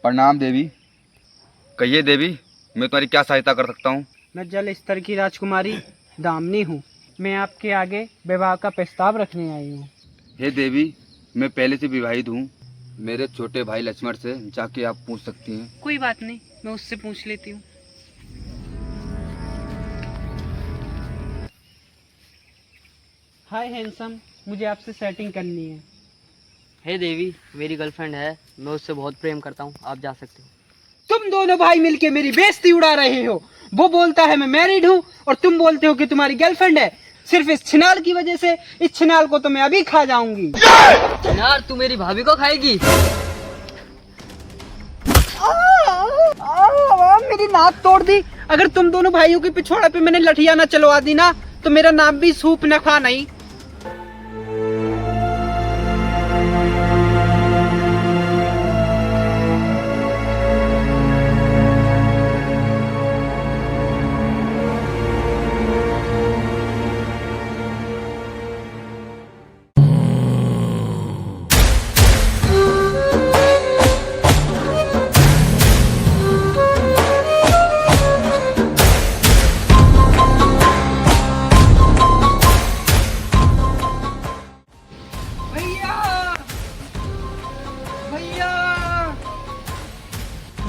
प्रणाम देवी। कहिए देवी, मैं तुम्हारी क्या सहायता कर सकता हूँ? मैं जल स्तर की राजकुमारी दामिनी हूँ। मैं आपके आगे विवाह का प्रस्ताव रखने आई हूँ। हे देवी, मैं पहले से विवाहित हूँ। मेरे छोटे भाई लक्ष्मण से जाके आप पूछ सकती हैं। कोई बात नहीं, मैं उससे पूछ लेती हूँ। हाय हैंडसम, मुझे आपसे सेटिंग करनी है। हे देवी, मेरी गर्लफ्रेंड है, मैं उससे बहुत प्रेम करता हूँ, आप जा सकते हो। तुम दोनों भाई मिलके मेरी बेइज्जती उड़ा रहे हो। वो बोलता है मैं मैरिड हूँ और तुम बोलते हो कि तुम्हारी गर्लफ्रेंड है। सिर्फ इस छिनाल की वजह से इस छिनाल को तो मैं अभी खा जाऊंगी। यार, तू मेरी भाभी को खाएगी? मेरी नाक तोड़ दी। अगर तुम दोनों भाइयों के पिछवाड़े पे मैंने लठिया ना चलवा दी ना, तो मेरा नाम भी सूप न खा नहीं।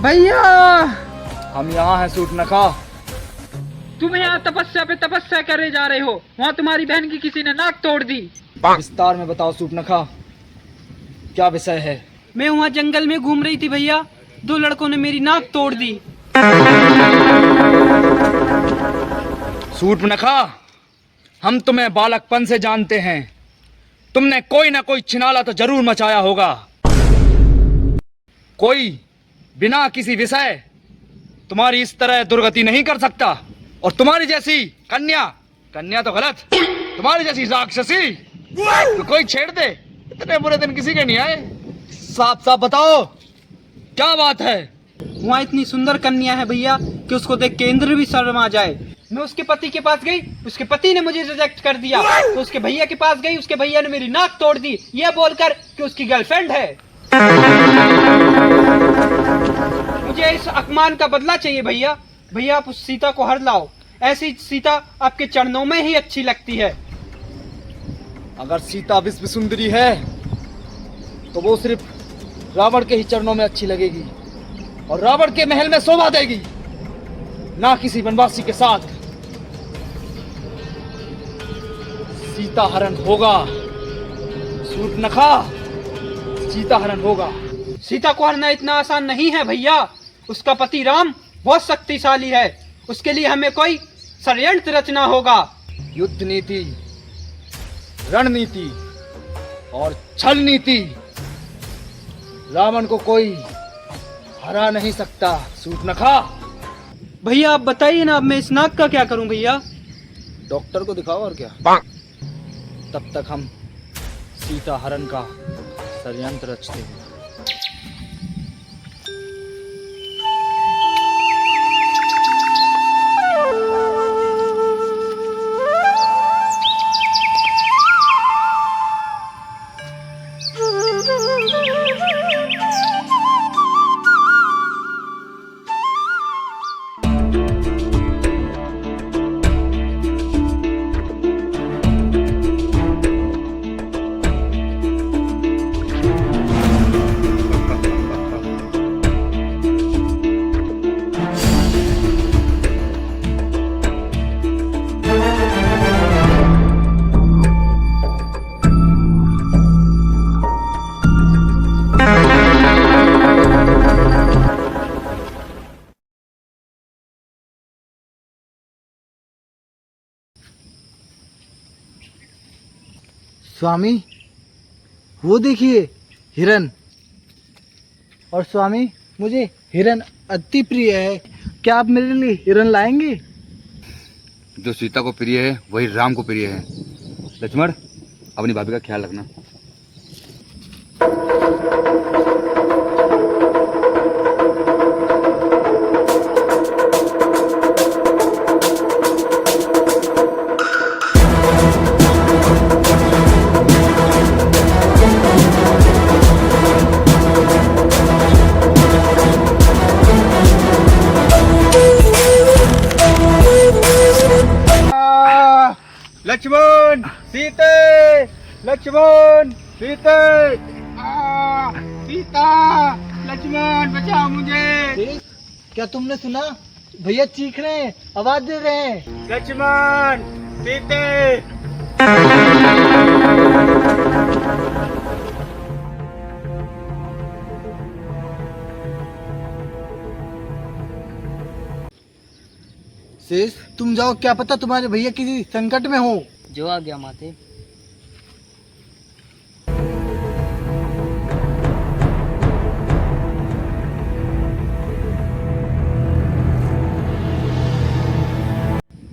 भैया, हम यहाँ हैं सूर्पनखा। तुम यहाँ तपस्या पे तपस्या करे जा रहे हो। वहाँ तुम्हारी बहन की किसी ने नाक तोड़ दी। विस्तार में बताओ सूर्पनखा, क्या विषय है? मैं वहाँ जंगल में घूम रही थी भैया, दो लड़कों ने मेरी नाक तोड़ दी। सूर्पनखा, हम तुम्हें बालकपन से जानते हैं। तुमने कोई ना कोई छिनाला तो जरूर मचाया होगा। कोई बिना किसी विषय तुम्हारी इस तरह दुर्गति नहीं कर सकता। और तुम्हारी जैसी कन्या तो गलत, तुम्हारी जैसी राक्षसी तो कोई छेड़ दे। इतने बुरे दिन किसी के नहीं आए। साफ साफ बताओ, क्या बात है? वहाँ इतनी सुंदर कन्या है भैया कि उसको देख के इंद्र भी शर्मा जाए। मैं उसके पति के पास गई, उसके पति ने मुझे रिजेक्ट कर दिया। तो उसके भैया के पास गई, उसके भैया ने मेरी नाक तोड़ दी, यह बोलकर कि उसकी गर्लफ्रेंड है। मुझे इस अपमान का बदला चाहिए भैया। भैया, आप उस सीता को हर लाओ। ऐसी सीता आपके चरणों में ही अच्छी लगती है। अगर सीता विश्व सुंदरी है तो वो सिर्फ रावण के ही चरणों में अच्छी लगेगी और रावण के महल में शोभा देगी, ना किसी वनवासी के साथ। सीता हरण होगा सूर्पनखा, सीता हरण होगा। सीता को हरना इतना आसान नहीं है भैया। उसका पति राम बहुत शक्तिशाली है। उसके लिए हमें कोई षड्यंत्र रचना होगा। युद्ध नीति, रणनीति और छल नीति, रावण को कोई हरा नहीं सकता सूर्पनखा। भैया आप बताइए ना, अब मैं इस नाक का क्या करूं भैया? डॉक्टर को दिखाओ और क्या। तब तक हम सीता हरण का षड्यंत्र रचते हैं। स्वामी, वो देखिए हिरन। और स्वामी, मुझे हिरन अति प्रिय है। क्या आप मेरे लिए हिरन लाएंगे? जो सीता को प्रिय है वही राम को प्रिय है। लक्ष्मण, अपनी भाभी का ख्याल रखना। लक्ष्मण सीते, लक्ष्मण सीते, सीता, लक्ष्मण बचाओ मुझे। क्या तुमने सुना? भैया चीख रहे हैं, आवाज दे रहे हैं। लक्ष्मण सीते। शेष तुम जाओ, क्या पता तुम्हारे भैया किसी संकट में हो। जो आ गया माते।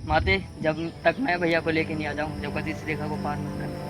माते, जब तक मैं भैया को लेके नहीं आ जाऊं, जब कभी इस रेखा को पार मत करना।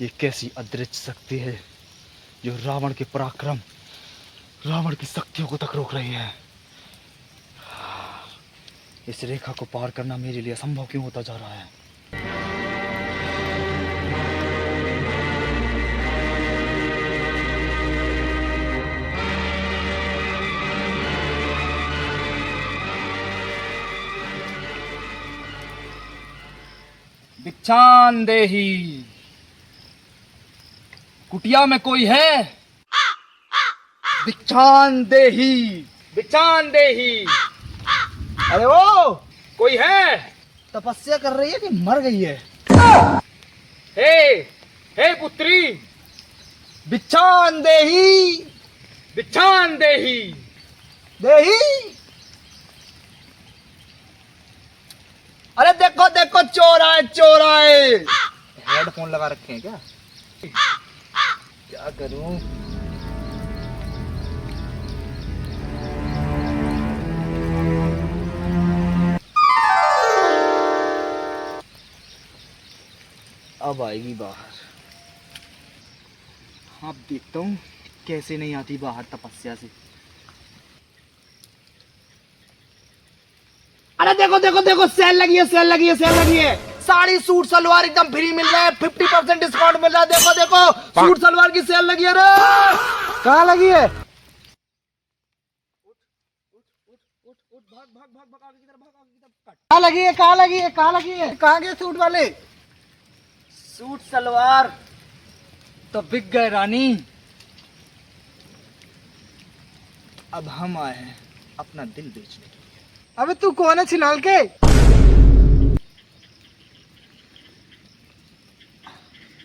ये कैसी अदृश्य शक्ति है जो रावण के पराक्रम, रावण की शक्तियों को तक रोक रही है। इस रेखा को पार करना मेरे लिए असंभव क्यों होता जा रहा है? भिक्षान देही, कुटिया में कोई है? भिक्षान देही, भिक्षान देही। अरे वो कोई है? तपस्या कर रही है कि मर गई है? हे, हे पुत्री, भिक्षान देही, भिक्षान देही। देही। अरे देखो देखो, चोर आए, चोर आए। हेडफोन लगा रखे हैं क्या? क्या करूं? अब आएगी बाहर। अब देखता हूँ कैसे नहीं आती बाहर तपस्या से। अरे देखो देखो देखो, सेल लगी है, सेल लगी है, सेल लगी है। साड़ी सूट सलवार एकदम फ्री मिल रहा है, 50% डिस्काउंट मिल रहा है। देखो देखो, सूट सलवार की सेल लगी है। कहाँ लगी है? कहाँ लगी है? कहाँ लगी है? कहाँ लगी है? कहाँ गए सूट वाले? सूट सलवार तो बिक गए रानी। अब हम आए हैं अपना दिल बेचने के लिए। अबे तू कौन है छिनाल के?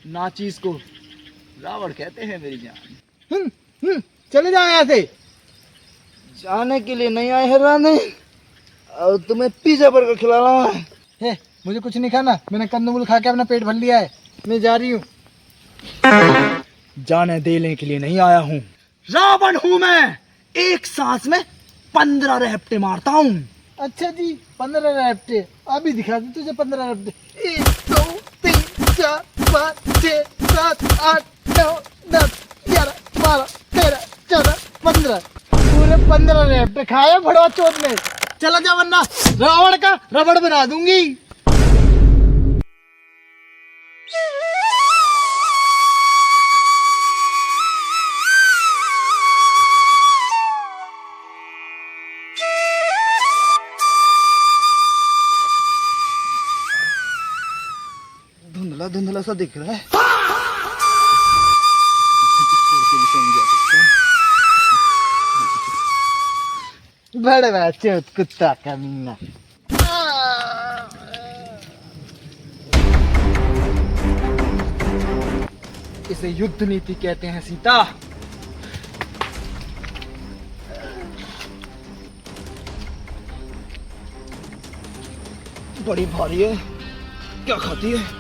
नाचीज को रावण कहते हैं मेरी जान। चले जाओ यहाँ से। जाने के लिए नहीं आए हैं रानी, और तुम्हें पिज्जा बर्गर खिलाना है। मुझे कुछ नहीं खाना, मैंने कंदमूल खा के अपना पेट भर लिया है। मैं जा रही हूँ। जाने देने के लिए नहीं आया हूँ। रावण हूँ मैं, एक सांस में 15 रैप्टे मारता हूँ। अच्छा जी, 15 रैप्टे। अभी दिखा दे तुझे 15 रैप्टे। 1 2 3 4 5 6 7 8 9 10 11 12 13 14 15 पूरे 15 रैप्टे खाए भड़वा चोट ने। चला जा वरना रावण का रबड़ बना दूंगी। धुंधला धुंधला सा दिख रहा है। बड़ा चोट कुत्ता कमीना। इसे युद्ध नीति कहते हैं सीता। बड़ी भारी है, क्या खाती है?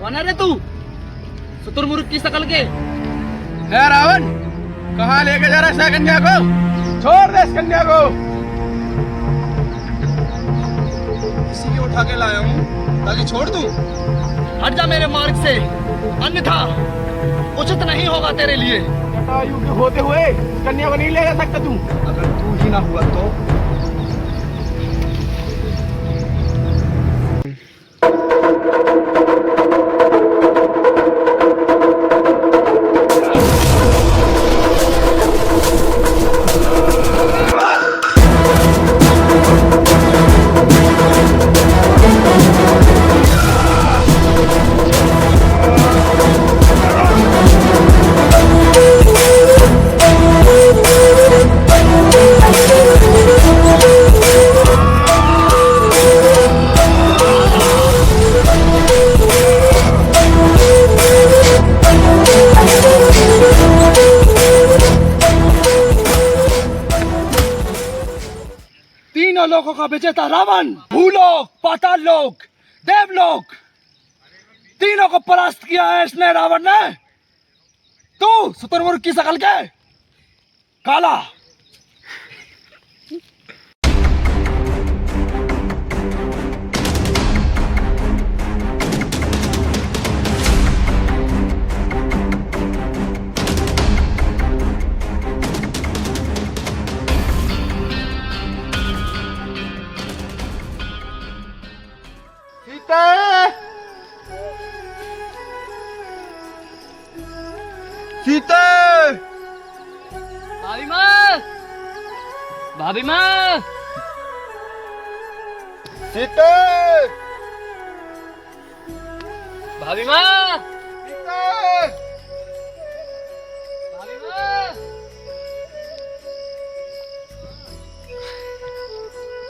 कौन है रे तू? शुतुरमुर्ग की शकल के। है रावण, कहाँ लेके जा रहा है कन्या को? छोड़ दे इस कन्या को। इसीलिए उठा के लाया हूँ ताकि छोड़ दूं। हट जा मेरे मार्ग से, अन्यथा उचित नहीं होगा तेरे लिए। युग होते हुए कन्या को नहीं ले जा सकता तू। अगर तू ही ना हुआ तो तीनों लोगों का विजेता रावण, भूलोक, पाताल लोक, देवलोक, तीनों को परास्त किया है इसने रावण ने। तू शुतुरमुर्ग की शकल के काला। सीता, भाभी माँ, भाभी माँ, सीता, भाभी माँ, सीता, भाभी माँ,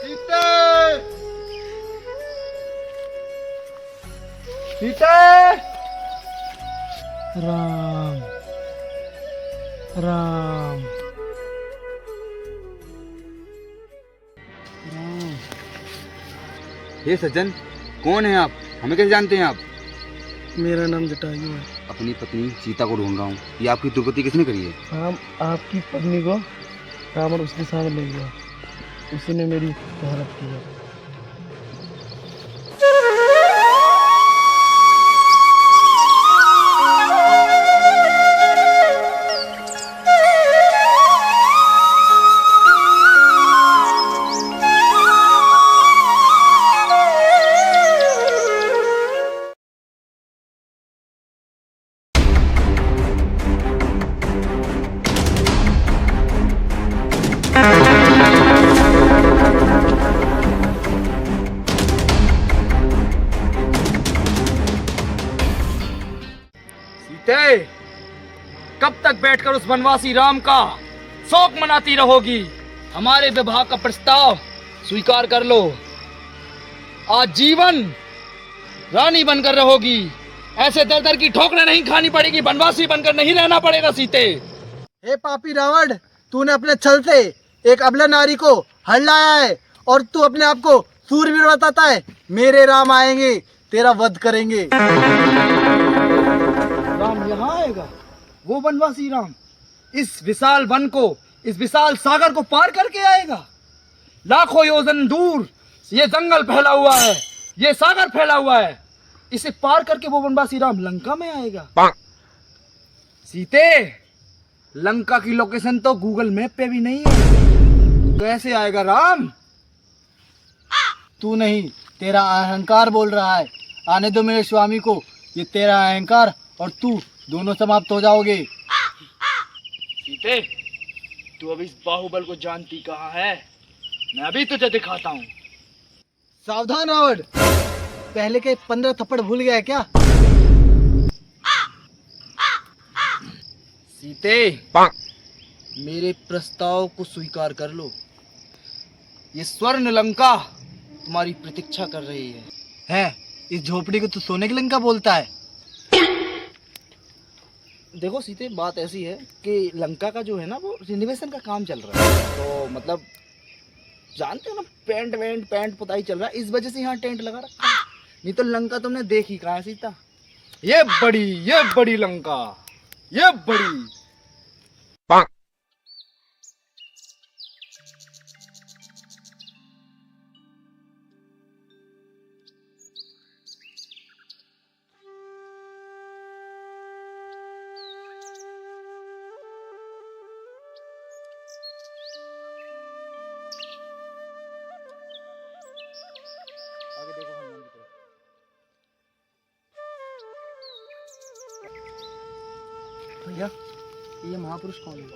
सीता, सीता। राम राम हे सज्जन, कौन है आप? हमें कैसे जानते हैं आप? मेरा नाम जटायु है। अपनी पत्नी सीता को ढूंढ रहा हूँ। ये आपकी दुर्गति किसने करी है? हम आपकी पत्नी को रावण उसके साथ ले गया, उसी ने मेरी हालत की है। सीते, कब तक बैठकर उस वनवासी राम का शोक मनाती रहोगी? हमारे विवाह का प्रस्ताव स्वीकार कर लो। आज जीवन रानी बनकर रहोगी। ऐसे दर दर की ठोकरें नहीं खानी पड़ेगी, वनवासी बनकर नहीं रहना पड़ेगा सीते। हे पापी रावण, तूने अपने छल से एक अबला नारी को हर लाया है और तू अपने आप को सूरवीर बताता है। मेरे राम आएंगे, तेरा वध करेंगे। राम यहाँ आएगा, वो वनवासी राम इस विशाल वन को, इस विशाल सागर को पार करके आएगा। लाखों योजन दूर ये जंगल फैला हुआ है, ये सागर फैला हुआ है, इसे पार करके वो वनवासी राम लंका में आएगा। सीते, लंका की लोकेशन तो गूगल मैप पे भी नहीं है, कैसे आएगा राम? तू नहीं, तेरा अहंकार बोल रहा है। आने दो मेरे स्वामी को। ये तेरा अहंकार और तू दोनों समाप्त हो जाओगे। सीते, तू अब इस बाहुबल को जानती कहाँ है? मैं अभी तुझे दिखाता हूँ। सावधान रावण, पहले के 15 थप्पड़ भूल गया है क्या? सीते, मेरे प्रस्ताव को स्वीकार कर लो। ये स्वर्ण लंका तुम्हारी प्रतीक्षा कर रही है? इस झोपड़ी को तू सोने की लंका बोलता है? देखो सीते, बात ऐसी है कि लंका का जो है ना वो रिनोवेशन का काम चल रहा है, तो मतलब जानते हो ना, पेंट पुताई चल रहा है, इस वजह से यहाँ टेंट लगा रखा है। नहीं तो लंका तुमने देखी कहाँ है सीता? ये बड़ी लंका, ये बड़ी। आगे देखो हनुमान की तरफ। भैया, ये महापुरुष कौन है?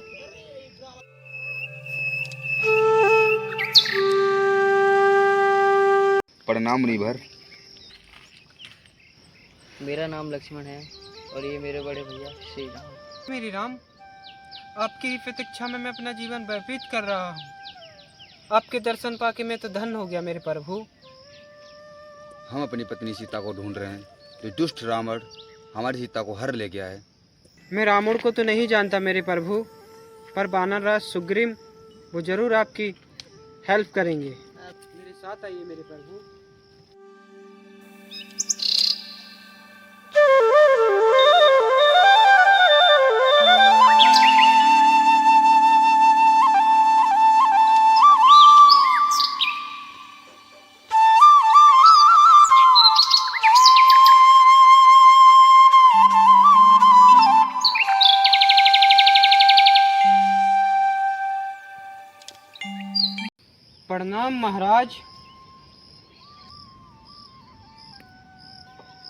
प्रणाम मुनिवर। मेरा नाम लक्ष्मण है और ये मेरे बड़े भैया श्री राम। मेरी राम, आपकी ही प्रतीक्षा में मैं अपना जीवन व्यतीत कर रहा हूँ। आपके दर्शन पाके मैं तो धन्य हो गया मेरे प्रभु। हम अपनी पत्नी सीता को ढूंढ रहे हैं, जो दुष्ट रावण हमारी सीता को हर ले गया है। मैं रावण को तो नहीं जानता मेरे प्रभु, पर वानर राज सुग्रीव वो जरूर आपकी हेल्प करेंगे। मेरे साथ आइए मेरे प्रभु। प्रणाम महाराज।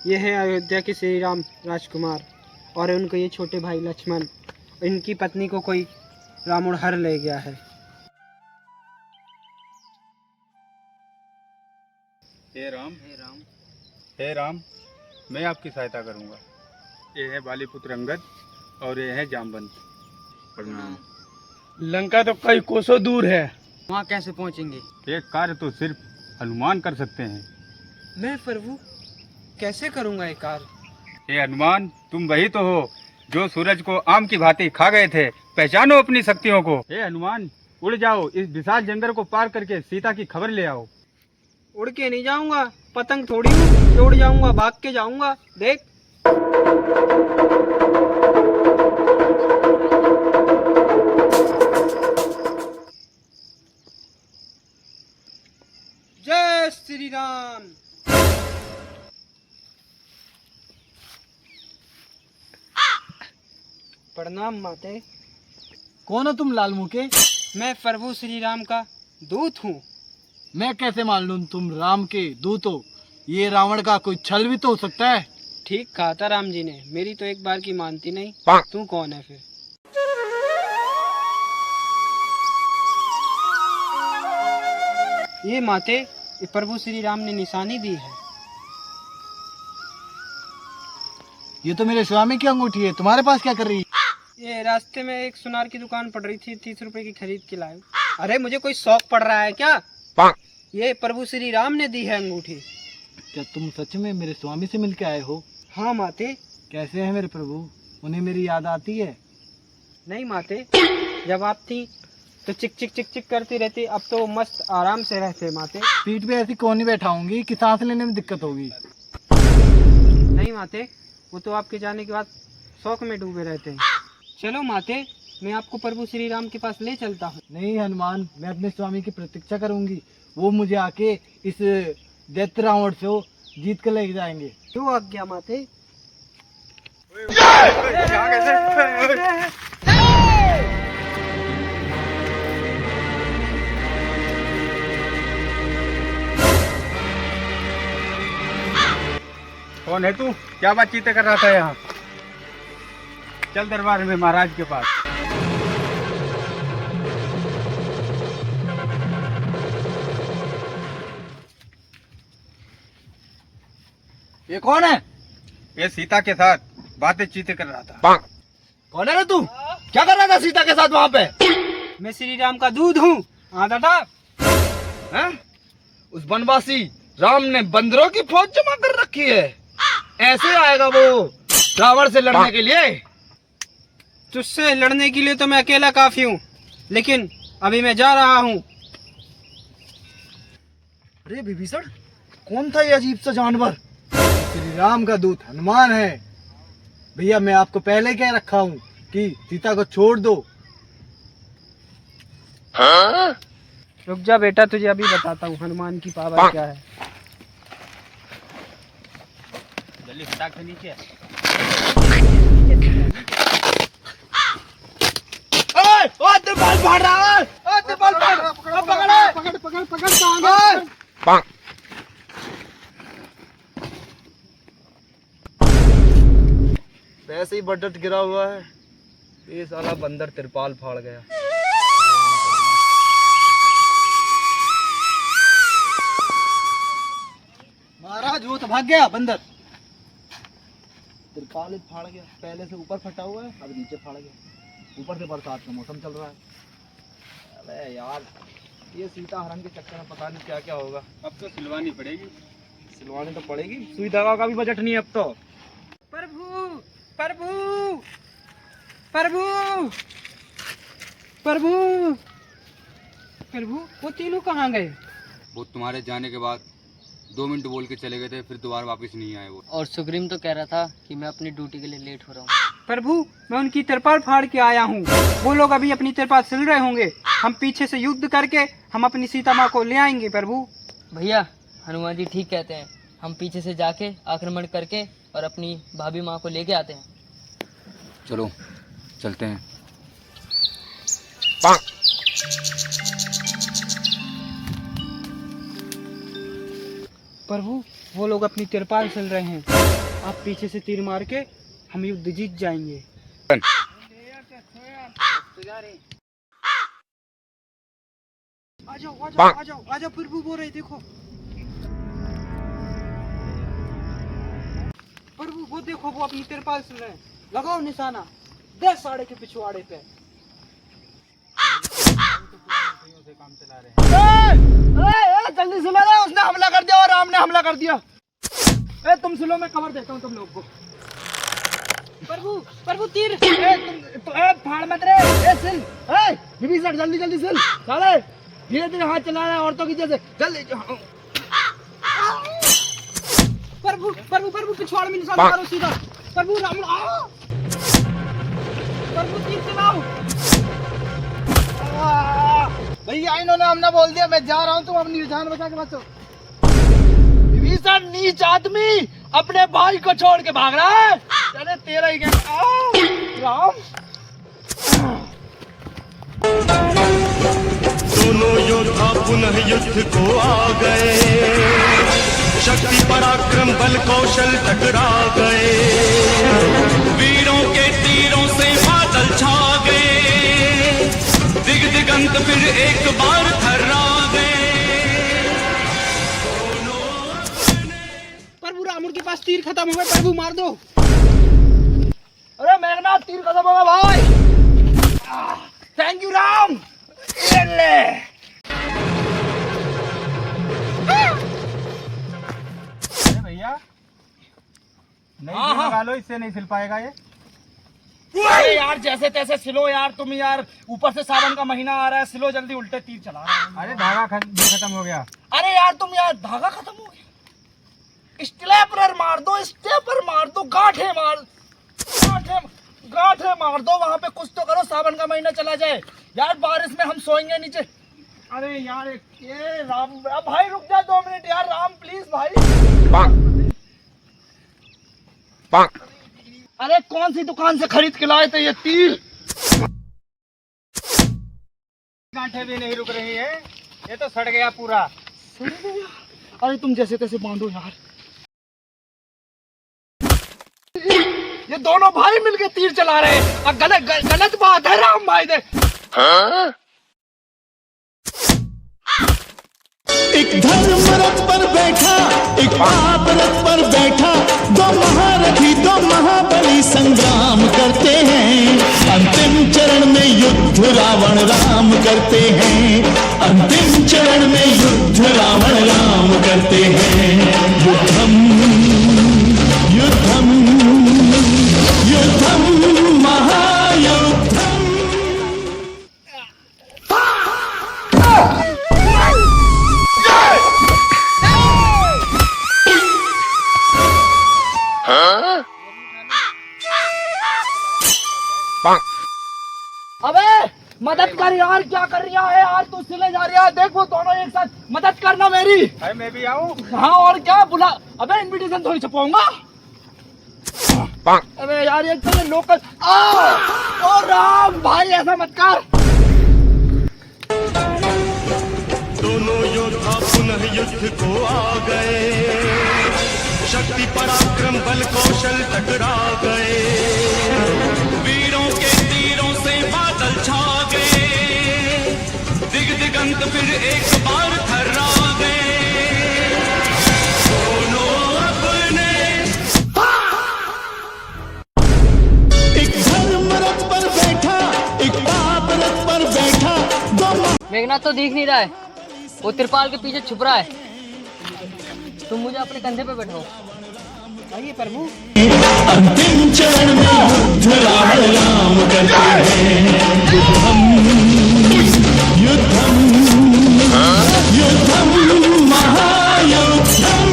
ये है अयोध्या के श्री राम राजकुमार और उनके ये छोटे भाई लक्ष्मण। इनकी पत्नी को कोई रावण हर ले गया है। हे राम, मैं आपकी सहायता करूंगा। ये है बालीपुत्र अंगद और ये है जामवंत। प्रणाम। लंका तो कई कोसों दूर है, वहाँ कैसे पहुँचेंगे? ये कार्य तो सिर्फ हनुमान कर सकते हैं। मैं प्रभु कैसे करूँगा ये कार्य? हे हनुमान, तुम वही तो हो जो सूरज को आम की भांति खा गए थे। पहचानो अपनी शक्तियों को। हे हनुमान, उड़ जाओ, इस विशाल जंगल को पार करके सीता की खबर ले आओ। उड़ के नहीं जाऊंगा, पतंग थोड़ी हूँ जो उड़ जाऊंगा, भाग के जाऊंगा। देख, जय श्री राम। प्रणाम माते। कौन हो तुम लाल मुंह के? मैं प्रभु श्री राम का दूत हूँ। मैं कैसे मान लूं तुम राम के दूत हो? ये रावण का कोई छल भी तो हो सकता है। ठीक कहा था राम जी ने, मेरी तो एक बार की मानती नहीं। तू कौन है फिर? ये माते, ये प्रभु श्री राम ने निशानी दी है। ये तो मेरे स्वामी की अंगूठी है, तुम्हारे पास क्या कर रही है? ये रास्ते में एक सुनार की दुकान पड़ रही थी, 30 रुपए की खरीद के लाए। अरे मुझे कोई शौक पड़ रहा है क्या? ये प्रभु श्री राम ने दी है अंगूठी। क्या तुम सच में मेरे स्वामी से मिलके आए हो? हाँ माते। कैसे हैं मेरे प्रभु? उन्हें मेरी याद आती है? नहीं माते, जब आप थी तो चिक चिक चिक चिक करती रहती, अब तो मस्त आराम से रहते माते। पीठ पे ऐसी कौन ही बैठाऊंगी कि सांस लेने में दिक्कत होगी। नहीं माते, वो तो आपके जाने के बाद शौक में डूबे रहते हैं। चलो माते, मैं आपको प्रभु श्री राम के पास ले चलता हूँ। नहीं हनुमान, मैं अपने स्वामी की प्रतीक्षा करूंगी। वो मुझे आके इस दैत्य रावण से जीत कर ले जाएंगे। क्यों आज्ञा माते। कौन है तू? क्या बातचीत कर रहा था यहाँ? चल दरबार में महाराज के पास। ये कौन है? ये सीता के साथ बातें चीतें कर रहा था। कौन है रे तू? क्या कर रहा था सीता के साथ वहाँ पे? मैं श्री राम का दूध हूँ। हाँ दादा। हैं? उस वनवासी राम ने बंदरों की फौज जमा कर रखी है। ऐसे आएगा वो रावण से लड़ने के लिए? तुझसे लड़ने के लिए तो मैं अकेला काफी हूँ, लेकिन अभी मैं जा रहा हूँ। अरे विभीषण, कौन था ये अजीब सा जानवर? श्री राम का दूत हनुमान है। भैया मैं आपको पहले कह रखा हूँ कि सीता को छोड़ दो। रुक जा बेटा, तुझे अभी बताता हूँ हनुमान की पावर क्या है। जल्दी फटाक से नीचे। ओ तिरपाल फाड़ रहा है। ओ तिरपाल फाड़ रहा है। पकड़ पकड़ पकड़ पकड़। वैसे ही बजट गिरा हुआ है, ये साला बंदर तिरपाल फाड़ गया। महाराज वो तो भाग गया बंदर। तिरपाल फाड़ गया, पहले से ऊपर फटा हुआ है, अब नीचे फाड़ गया। ऊपर से बरसात का मौसम चल रहा है। अबे यार, ये सीता हरण के चक्कर में पता नहीं क्या क्या होगा। अब तो सिलवानी पड़ेगी। सिलवानी तो पड़ेगी, सुई धागा का भी बजट नहीं है अब तो। प्रभु प्रभु प्रभु प्रभु प्रभु, वो तीनों कहाँ गए? वो तुम्हारे जाने के बाद 2 मिनट बोल के चले गए थे, फिर दोबारा वापस नहीं आए वो। और सुग्रीम तो कह रहा था कि मैं अपनी ड्यूटी के लिए लेट हो रहा हूँ। प्रभु, मैं उनकी तिरपाल फाड़ के आया हूँ। वो लोग अभी अपनी तिरपाल सिल रहे होंगे। हम पीछे से युद्ध करके हम अपनी सीता माँ को ले आएंगे प्रभु। भैया हनुमान जी ठीक कहते हैं, हम पीछे से जाके आक्रमण करके और अपनी भाभी माँ को लेके आते हैं। चलो चलते हैं। प्रभु, वो लोग अपनी तिरपाल सिल रहे हैं। आप पीछे से तीर मार के हम युद्ध जीत जाएंगे। आ जाओ आ जाओ आ जाओ आ जाओ प्रभु, बोल रहे देखो। प्रभु वो देखो, वो अपनी तिरपाल सिल रहे हैं। लगाओ निशाना, 10 साढ़े के पिछवाड़े पे। काम चला रहे हैं। जल्दी सुनो रे, उसने हमला कर दिया और राम ने हमला कर दिया। ए तुम सुनो, मैं खबर देता हूँ तुम लोग को। प्रभु प्रभु तीर। फाड़ मत रे। ए सिल, ए विभीषण जल्दी जल्दी सिल। साले धीरे धीरे हाथ चला रहा है औरतों की जैसे। जल्दी। प्रभु प्रभु प्रभु, पिछवाड़ में निशाना मारो सीधा। प्रभु राम आओ। प्रभु तीर चलाओ। भैया इन्होंने हमने बोल दिया, मैं जा रहा हूँ, तुम अपनी जान बचा के बचो। विभीषण नीच आदमी अपने भाई को छोड़ के भाग रहा है। चले तेरा ही राम। दोनों योद्धा पुनः युद्ध को आ गए, शक्ति पराक्रम बल कौशल टकरा गए, वीरों के तीरों से बादल छा गए, दिग दिगंत फिर एक बार थर्रा गए। प्रभु राम के पास तीर खत्म हो गए। प्रभु मार दो। अरे मेघनाथ तीर खत्म होगा भाई। Thank you Ram. ये ले। अरे भैया, नहीं लगा लो, इससे नहीं सिल पाएगा ये। अरे यार जैसे तैसे सिलो यार तुम यार, ऊपर से सावन का महीना आ रहा है, सिलो जल्दी, उल्टे तीर चला रहा है। अरे धागा खत्म हो गया। अरे यार तुम यार, धागा खत्म हो गया। स्टेपलर मार दो, स्टेपलर मार दो, गांठे मार दो वहां पे, कुछ तो करो, सावन का महीना चला जाए यार, बारिश में हम सोएंगे नीचे। अरे यार ये राम भाई रुक जा 2 मिनट यार, राम प्लीज भाई। अरे कौन सी दुकान से खरीद के लाए थे ये तीर? गांठे भी नहीं रुक रही है, ये तो सड़ गया पूरा। अरे तुम जैसे तैसे बांधो यार। ये दोनों भाई मिलके तीर चला रहे हैं और गलत बात है राम भाई दे। एक धर्म रथ पर बैठा, एक पाप रथ पर बैठा, दो महारथी दो महाबली संग्राम करते हैं। अंतिम चरण में युद्ध रावण राम करते हैं। अंतिम चरण में युद्ध रावण राम करते हैं। युद्धम युद्धम युद्धम महायुद्धम। अबे मदद कर यार, क्या कर रहा है यार तू? सिले जा रहा है, देख वो दोनों एक साथ। मदद करना मेरी। अरे मैं भी आऊँ? हाँ और क्या, बुला। अबे इनविटेशन थोड़ी छपाऊंगा। अबे यार ये तो लोकल। ओ राम भाई ऐसा मत कर। दोनों योद्धा पुनः युद्ध को आ गए। शक्ति पराक्रम बल कौशल टकरा गए। वीरों के तीरों से बादल छा गए। दिगंत फिर एक बार थर्रा गए। दोनों अपने एक धर्म रथ पर बैठा, एक पाप रथ पर बैठा। मेघनाथ तो दिख नहीं रहा है, वो तिरपाल के पीछे छुप रहा है। तुम मुझे अपने कंधे पे बैठाओ। आइए प्रभु। अंतिम चरण में युद्ध रावण राम करते हैं। युद्धम युद्धम युद्धम महायुद्धम।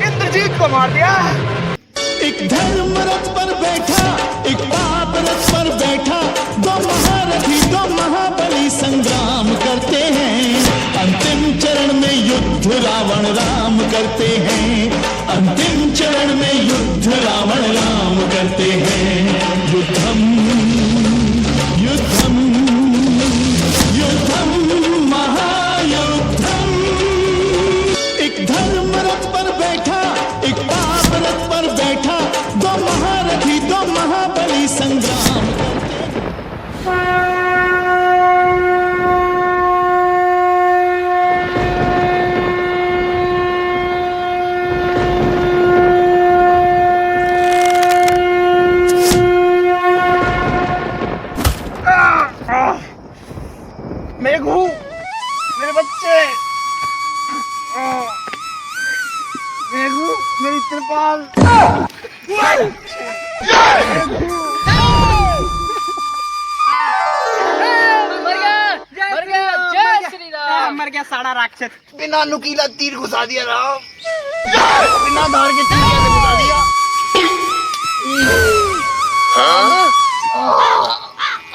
इंद्रजीत को मार दिया। एक धर्म रथ पर बैठा, एक पाप रथ पर बैठा। दो महारथी दो महाबली संग्राम करते हैं। अंतिम चरण में युद्ध रावण राम करते हैं। अंतिम चरण में युद्ध रावण राम करते हैं। युद्धम युद्धम युद्धम महायुद्धम। एक धर्म रथ पर बैठा, एक पाप रथ पर बैठा। दो महारथी दो महाबली संग्राम मेघू, मेरे बच्चे। मेघू, मेरी त्रिपाल। मर गया साड़ा राक्षस। बिना नुकीला तीर घुसा दिया राम। बिना धार के तीर कैसे घुसा दिया?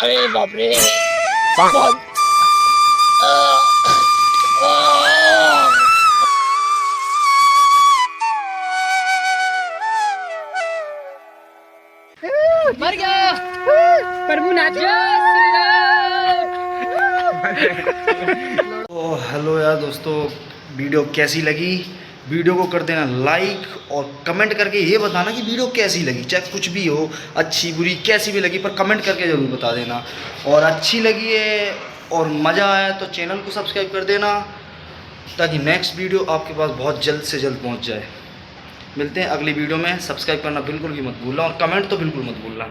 अरे बाप रे। मर गया प्रभु नाचो। तो हेलो यार दोस्तों, वीडियो कैसी लगी? वीडियो को कर देना लाइक और कमेंट करके ये बताना कि वीडियो कैसी लगी। चाहे कुछ भी हो, अच्छी बुरी कैसी भी लगी, पर कमेंट करके ज़रूर बता देना। और अच्छी लगी है और मज़ा आया तो चैनल को सब्सक्राइब कर देना, ताकि नेक्स्ट वीडियो आपके पास बहुत जल्द से जल्द पहुंच जाए। मिलते हैं अगली वीडियो में। सब्सक्राइब करना बिल्कुल भी मत भूलना और कमेंट तो बिल्कुल मत भूलना।